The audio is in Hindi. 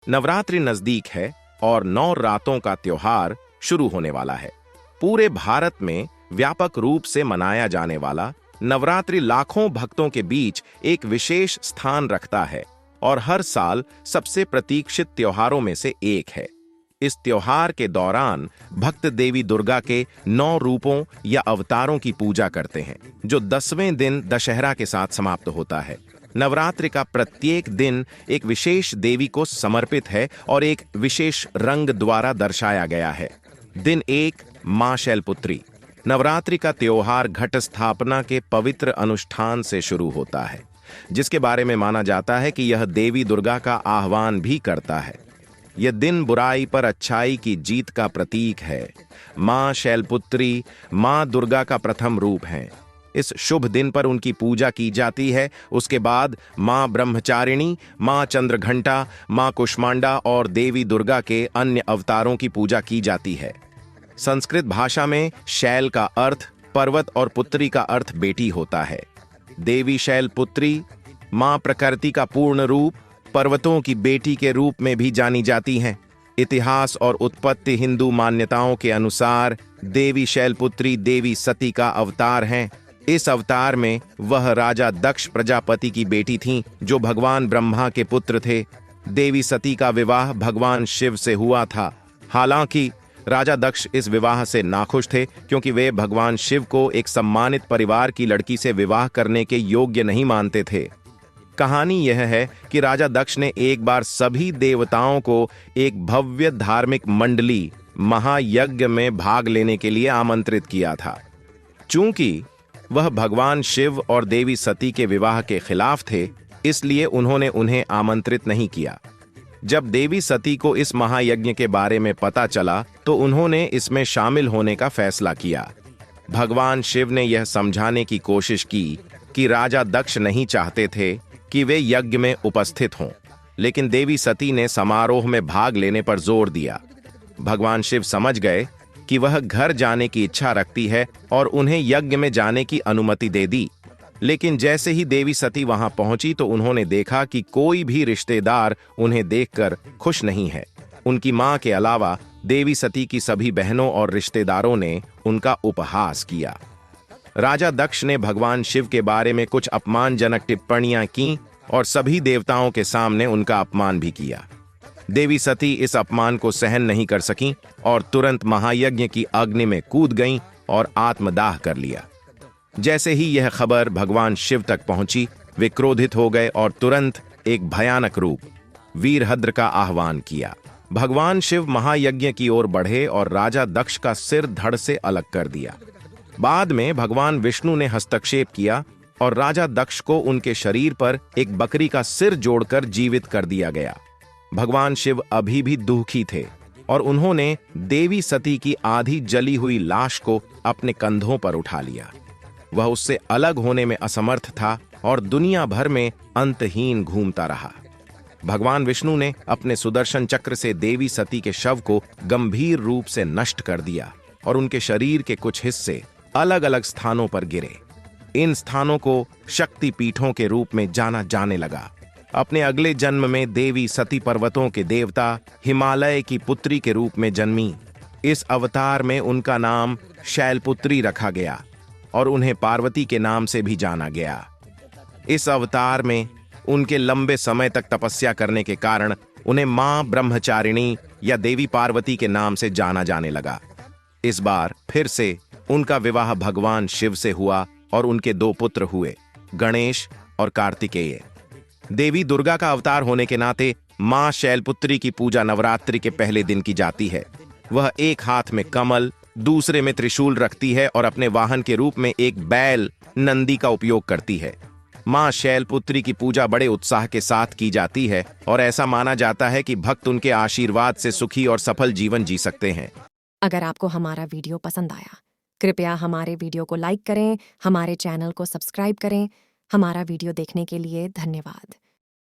नवरात्रि नजदीक है और 9 रातों का त्योहार शुरू होने वाला है। पूरे भारत में व्यापक रूप से मनाया जाने वाला नवरात्रि लाखों भक्तों के बीच एक विशेष स्थान रखता है और हर साल सबसे प्रतीक्षित त्योहारों में से एक है। इस त्योहार के दौरान भक्त देवी दुर्गा के 9 रूपों या अवतारों की पूजा करते हैं, जो 10वें दिन दशहरा के साथ समाप्त होता है। नवरात्रि का प्रत्येक दिन एक विशेष देवी को समर्पित है और एक विशेष रंग द्वारा दर्शाया गया है। दिन 1, मां शैलपुत्री। नवरात्रि का त्योहार घट स्थापना के पवित्र अनुष्ठान से शुरू होता है, जिसके बारे में माना जाता है कि यह देवी दुर्गा का आह्वान भी करता है। यह दिन बुराई पर अच्छाई की जीत का प्रतीक है। मां शैलपुत्री मां दुर्गा का प्रथम रूप है। इस शुभ दिन पर उनकी पूजा की जाती है। उसके बाद मां ब्रह्मचारिणी, मां चंद्रघंटा, मां कुष्मांडा और देवी दुर्गा के अन्य अवतारों की पूजा की जाती है। संस्कृत भाषा में शैल का अर्थ पर्वत और पुत्री का अर्थ बेटी होता है। देवी शैलपुत्री मां प्रकृति का पूर्ण रूप, पर्वतों की बेटी के रूप में भी जानी जाती हैं। इतिहास और उत्पत्ति हिंदू मान्यताओं के अनुसार देवी शैलपुत्री देवी सती का अवतार हैं। इस अवतार में वह राजा दक्ष प्रजापति की बेटी थीं, जो भगवान ब्रह्मा के पुत्र थे। देवी सती का विवाह भगवान शिव से हुआ था। हालांकि राजा दक्ष इस विवाह से नाखुश थे, क्योंकि वे भगवान शिव को एक सम्मानित परिवार की लड़की से विवाह करने के योग्य नहीं मानते थे। कहानी यह है कि राजा दक्ष ने एक बार सभी देवताओं को एक भव्य धार्मिक मंडली महायज्ञ में भाग लेने के लिए आमंत्रित किया था। चूंकि वह भगवान शिव और देवी सती के विवाह के खिलाफ थे, इसलिए उन्होंने उन्हें आमंत्रित नहीं किया। जब देवी सती को इस महायज्ञ के बारे में पता चला, तो उन्होंने इसमें शामिल होने का फैसला किया। भगवान शिव ने यह समझाने की कोशिश की कि राजा दक्ष नहीं चाहते थे कि वे यज्ञ में उपस्थित हों, लेकिन देवी सती ने समारोह में भाग लेने पर जोर दिया। भगवान शिव समझ गए कि वह घर जाने की इच्छा रखती है और उन्हें यज्ञ में जाने की अनुमति दे दी। लेकिन जैसे ही देवी सती वहां पहुंची, तो उन्होंने देखा कि कोई भी रिश्तेदार उन्हें देखकर खुश नहीं है। उनकी मां के अलावा देवी सती की सभी बहनों और रिश्तेदारों ने उनका उपहास किया। राजा दक्ष ने भगवान शिव के बारे में कुछ अपमानजनक टिप्पणियां की और सभी देवताओं के सामने उनका अपमान भी किया। देवी सती इस अपमान को सहन नहीं कर सकीं और तुरंत महायज्ञ की अग्नि में कूद गईं और आत्मदाह कर लिया। जैसे ही यह खबर भगवान शिव तक पहुंची, वे क्रोधित हो गए और तुरंत एक भयानक रूप वीरभद्र का आह्वान किया। भगवान शिव महायज्ञ की ओर बढ़े और राजा दक्ष का सिर धड़ से अलग कर दिया। बाद में भगवान विष्णु ने हस्तक्षेप किया और राजा दक्ष को उनके शरीर पर एक बकरी का सिर जोड़कर जीवित कर दिया गया। भगवान शिव अभी भी दुखी थे और उन्होंने देवी सती की आधी जली हुई लाश को अपने कंधों पर उठा लिया। वह उससे अलग होने में असमर्थ था और दुनिया भर में अंतहीन घूमता रहा। भगवान विष्णु ने अपने सुदर्शन चक्र से देवी सती के शव को गंभीर रूप से नष्ट कर दिया और उनके शरीर के कुछ हिस्से अलग अलग स्थानों पर गिरे। इन स्थानों को शक्ति पीठों के रूप में जाना जाने लगा। अपने अगले जन्म में देवी सती पर्वतों के देवता हिमालय की पुत्री के रूप में जन्मी। इस अवतार में उनका नाम शैलपुत्री रखा गया और उन्हें पार्वती के नाम से भी जाना गया। इस अवतार में उनके लंबे समय तक तपस्या करने के कारण उन्हें मां ब्रह्मचारिणी या देवी पार्वती के नाम से जाना जाने लगा। इस बार फिर से उनका विवाह भगवान शिव से हुआ और उनके 2 पुत्र हुए, गणेश और कार्तिकेय। देवी दुर्गा का अवतार होने के नाते मां शैलपुत्री की पूजा नवरात्रि के पहले दिन की जाती है। वह एक हाथ में कमल, दूसरे में त्रिशूल रखती है और अपने वाहन के रूप में एक बैल नंदी का उपयोग करती है। मां शैलपुत्री की पूजा बड़े उत्साह के साथ की जाती है और ऐसा माना जाता है कि भक्त उनके आशीर्वाद से सुखी और सफल जीवन जी सकते हैं। अगर आपको हमारा वीडियो पसंद आया, कृपया हमारे वीडियो को लाइक करें, हमारे चैनल को सब्सक्राइब करें। हमारा वीडियो देखने के लिए धन्यवाद।